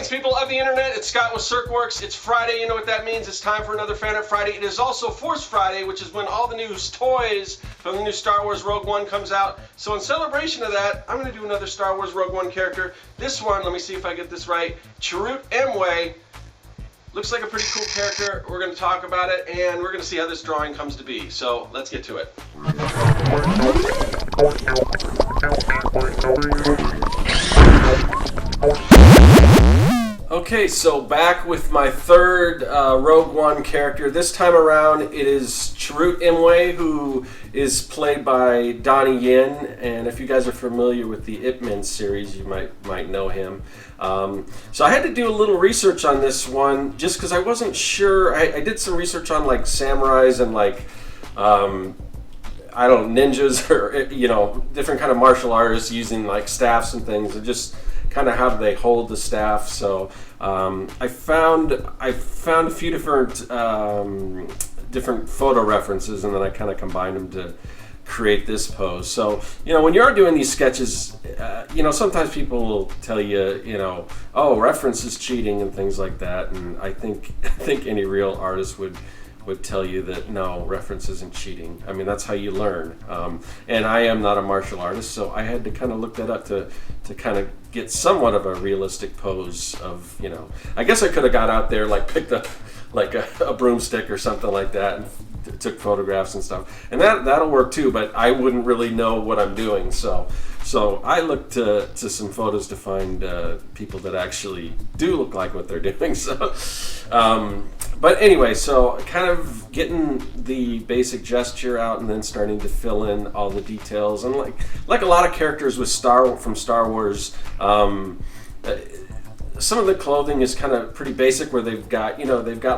Greetings, people of the internet. It's Scott with Serkworks. It's Friday. You know what that means. It's time for another Fan Art Friday. It is also Force Friday, which is when all the new toys from the new Star Wars Rogue One comes out. So in celebration of that, I'm going to do another Star Wars Rogue One character. This one, let me see if I get this right, Chirut Imwe. Looks like a pretty cool character. We're going to talk about it, and we're going to see how this drawing comes to be. So let's get to it. Okay, so back with my third Rogue One character. This time around, it is Chirut Imwe, who is played by Donnie Yen. And if you guys are familiar with the Ip Man series, you might know him. So I had to do a little research on this one, just because I wasn't sure. I did some research on like samurais and like I don't know, ninjas or different kind of martial artists using like staffs and things, and just kind of how they hold the staff. So I found a few different photo references, and then I kind of combined them to create this pose. So when you are doing these sketches, sometimes people will tell you, oh, reference is cheating and things like that. And I think any real artist would tell you that no, reference isn't cheating. I mean, that's how you learn. And I am not a martial artist, so I had to kind of look that up to kind of get somewhat of a realistic pose of, I guess I could have got out there, like picked up like a broomstick or something like that and took photographs and stuff. And that'll work too, but I wouldn't really know what I'm doing. So I looked to some photos to find people that actually do look like what they're doing. So, but anyway, so kind of getting the basic gesture out and then starting to fill in all the details. And like a lot of characters from Star Wars, some of the clothing is kind of pretty basic, where they've got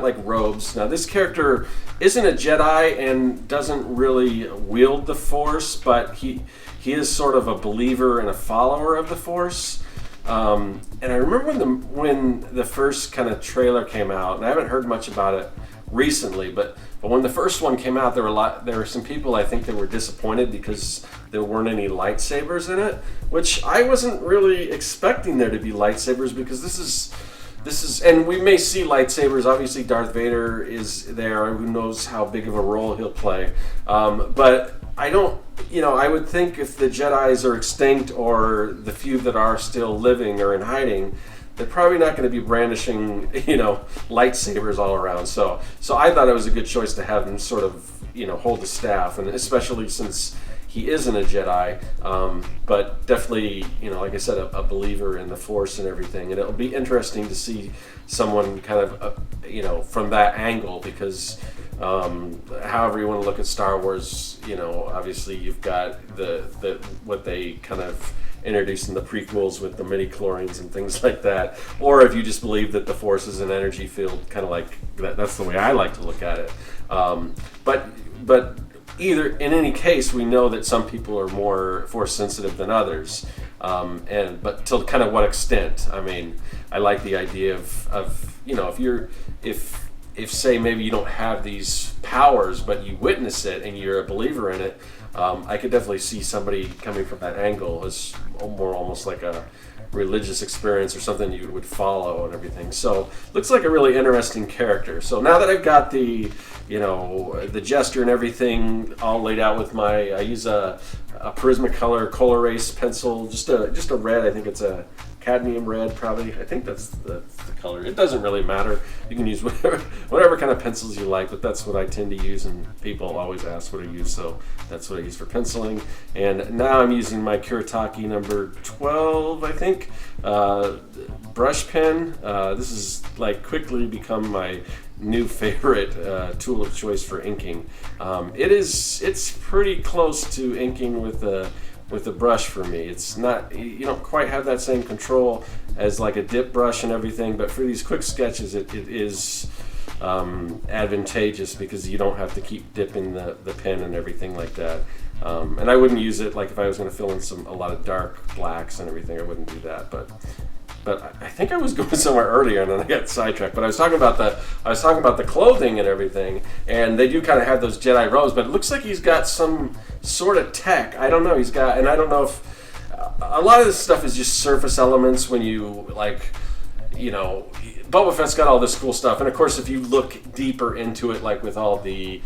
like robes. Now this character isn't a Jedi and doesn't really wield the Force, but he is sort of a believer and a follower of the Force. And I remember when the first kind of trailer came out, and I haven't heard much about it recently, but when the first one came out, there were some people, I think, that were disappointed because there weren't any lightsabers in it, which I wasn't really expecting there to be lightsabers, because this is, and we may see lightsabers. Obviously, Darth Vader is there. Who knows how big of a role he'll play? But I don't, I would think if the Jedis are extinct, or the few that are still living or in hiding, they're probably not going to be brandishing, lightsabers all around. So I thought it was a good choice to have him sort of, hold the staff, and especially since he isn't a Jedi, but definitely, like I said, a believer in the Force and everything. And it'll be interesting to see someone kind of, from that angle, because however you want to look at Star Wars, obviously you've got the what they kind of introduced in the prequels with the midi-chlorians and things like that. Or if you just believe that the Force is an energy field, kind of like that. That's the way I like to look at it. But either, in any case, we know that some people are more Force sensitive than others, but to kind of what extent? I mean, I like the idea of if say maybe you don't have these powers, but you witness it and you're a believer in it, I could definitely see somebody coming from that angle as more almost like a religious experience or something you would follow and everything. So looks like a really interesting character. So now that I've got the the gesture and everything all laid out with I use a Prismacolor Colorase pencil, just a red. I think it's a cadmium red, probably. I think that's the color. It doesn't really matter. You can use whatever kind of pencils you like, but that's what I tend to use, and people always ask what I use, so that's what I use for penciling. And now I'm using my Kuretake number 12, I think, brush pen. This has quickly become my new favorite tool of choice for inking. It's pretty close to inking with a brush for me. It's not, you don't quite have that same control as like a dip brush and everything, but for these quick sketches it is advantageous, because you don't have to keep dipping the pen and everything like that. And I wouldn't use it like if I was going to fill in a lot of dark blacks and everything. I wouldn't do that, but I think I was going somewhere earlier and then I got sidetracked. But I was talking about the clothing and everything, and they do kind of have those Jedi robes, but it looks like he's got some sort of tech. I don't know. And I don't know if a lot of this stuff is just surface elements when you Boba Fett's got all this cool stuff, and of course, if you look deeper into it, like with all the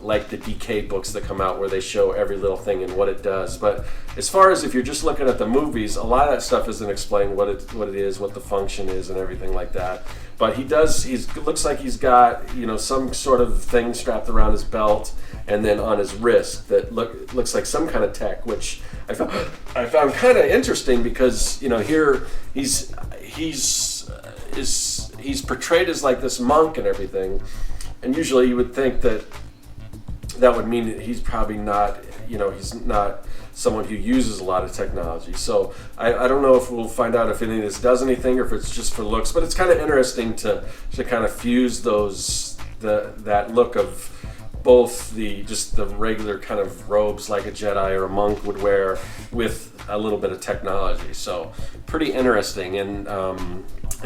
like the DK books that come out where they show every little thing and what it does. But as far as if you're just looking at the movies, a lot of that stuff isn't explained what it is, what the function is, and everything like that. But he looks like he's got some sort of thing strapped around his belt and then on his wrist that looks like some kind of tech, which I found kind of interesting because here he's portrayed as like this monk and everything, and usually you would think that would mean that he's probably not, he's not someone who uses a lot of technology. So I don't know if we'll find out if any of this does anything or if it's just for looks, but it's kind of interesting to kind of fuse that look of both the regular kind of robes like a Jedi or a monk would wear with a little bit of technology. So pretty interesting. And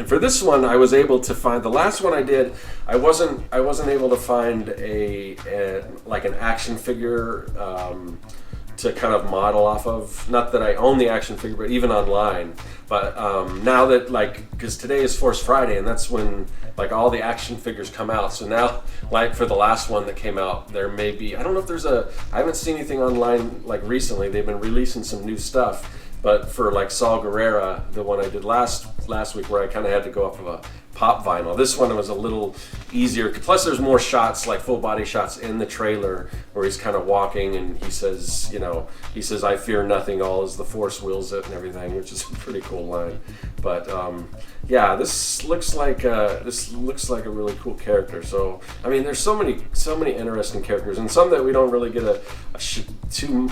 for this one, I was able to find the last one I did. I wasn't able to find like an action figure to kind of model off of. Not that I own the action figure, but even online. But now that because today is Force Friday, and that's when all the action figures come out. So now, for the last one that came out, there may be, I don't know if there's I haven't seen anything online recently. They've been releasing some new stuff. But for Saw Gerrera, the one I did last week, where I kind of had to go off of a pop vinyl, this one was a little easier. Plus, there's more shots, full body shots in the trailer, where he's kind of walking and he says, "I fear nothing, all as the Force wills it," and everything, which is a pretty cool line. But yeah, this looks like a really cool character. So I mean, there's so many interesting characters, and some that we don't really get too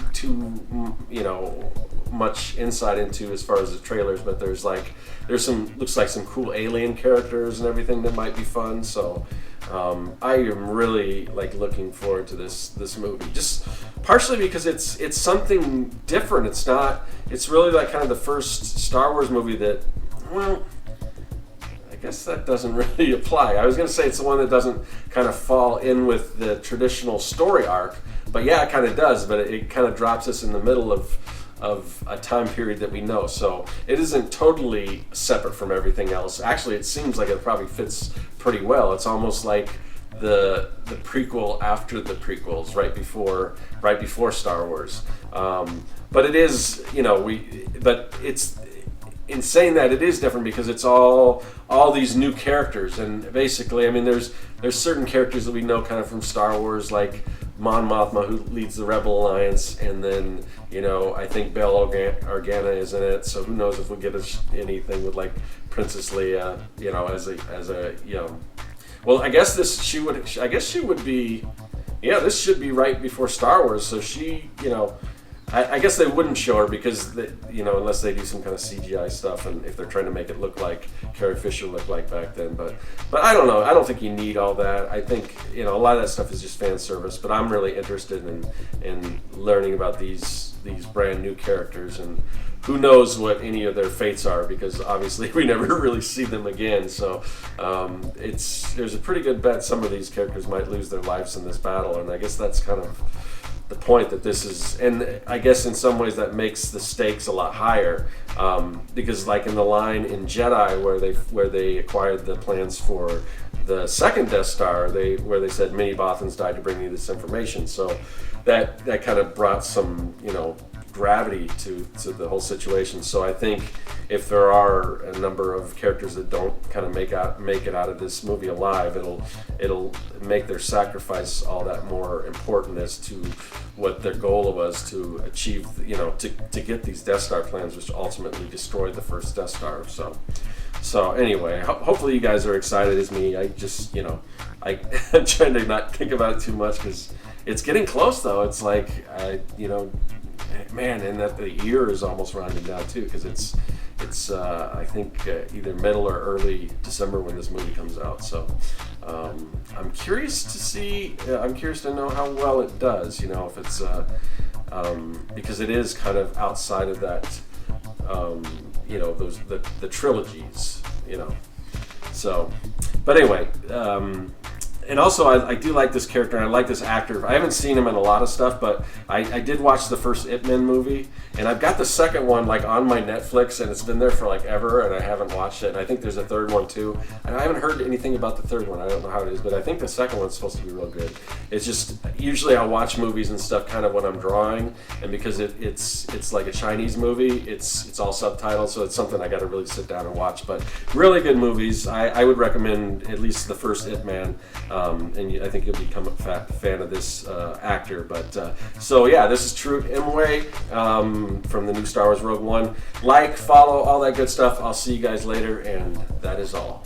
much insight into as far as the trailers, but there's looks like some cool alien characters and everything that might be fun. So I am really looking forward to this movie, just partially because it's something different. It's really kind of the first Star Wars movie that, well, I guess that doesn't really apply. I was going to say it's the one that doesn't kind of fall in with the traditional story arc, but yeah, it kind of does, but it kind of drops us in the middle of a time period that we know. So it isn't totally separate from everything else. Actually, it seems like it probably fits pretty well. It's almost like the prequel after the prequels, right before Star Wars. But it is, but it's, in saying that, it is different because it's all these new characters, and basically, I mean, there's certain characters that we know kind of from Star Wars, like Mon Mothma, who leads the Rebel Alliance, and then I think Bail Organa is in it. So who knows if we'll get anything with Princess Leia, as a Well, I guess she would be. Yeah, this should be right before Star Wars. So she, I guess they wouldn't show her because unless they do some kind of CGI stuff, and if they're trying to make it look like Carrie Fisher looked like back then. But I don't know. I don't think you need all that. I think a lot of that stuff is just fan service. But I'm really interested in learning about these brand new characters, and who knows what any of their fates are, because obviously we never really see them again. So there's a pretty good bet some of these characters might lose their lives in this battle, and I guess that's kind of the point that this is, and I guess in some ways that makes the stakes a lot higher, because in the line in Jedi where they acquired the plans for the second Death Star, where they said many Bothans died to bring you this information. So that kind of brought some gravity to the whole situation. So I think if there are a number of characters that don't kind of make it out of this movie alive, it'll make their sacrifice all that more important as to what their goal was to achieve, to get these Death Star plans, which ultimately destroyed the first Death Star. So anyway, hopefully you guys are excited as me. I just, I'm trying to not think about it too much because it's getting close, though. It's man, and that the year is almost rounding down too, because it's I think either middle or early December when this movie comes out. So I'm curious to know how well it does. If it's because it is kind of outside of that. Those the trilogies. So, but anyway. And also, I do like this character, and I like this actor. I haven't seen him in a lot of stuff, but I did watch the first Ip Man movie, and I've got the second one like on my Netflix, and it's been there for like ever, and I haven't watched it. And I think there's a third one too, and I haven't heard anything about the third one. I don't know how it is, but I think the second one's supposed to be real good. It's just usually I watch movies and stuff kind of when I'm drawing, and because it's like a Chinese movie, it's all subtitled, so it's something I got to really sit down and watch. But really good movies. I would recommend at least the first Ip Man. And I think you'll become a fan of this actor. But so yeah, this is Chirut Imwe from the new Star Wars Rogue One. Like, follow, all that good stuff. I'll see you guys later, and that is all.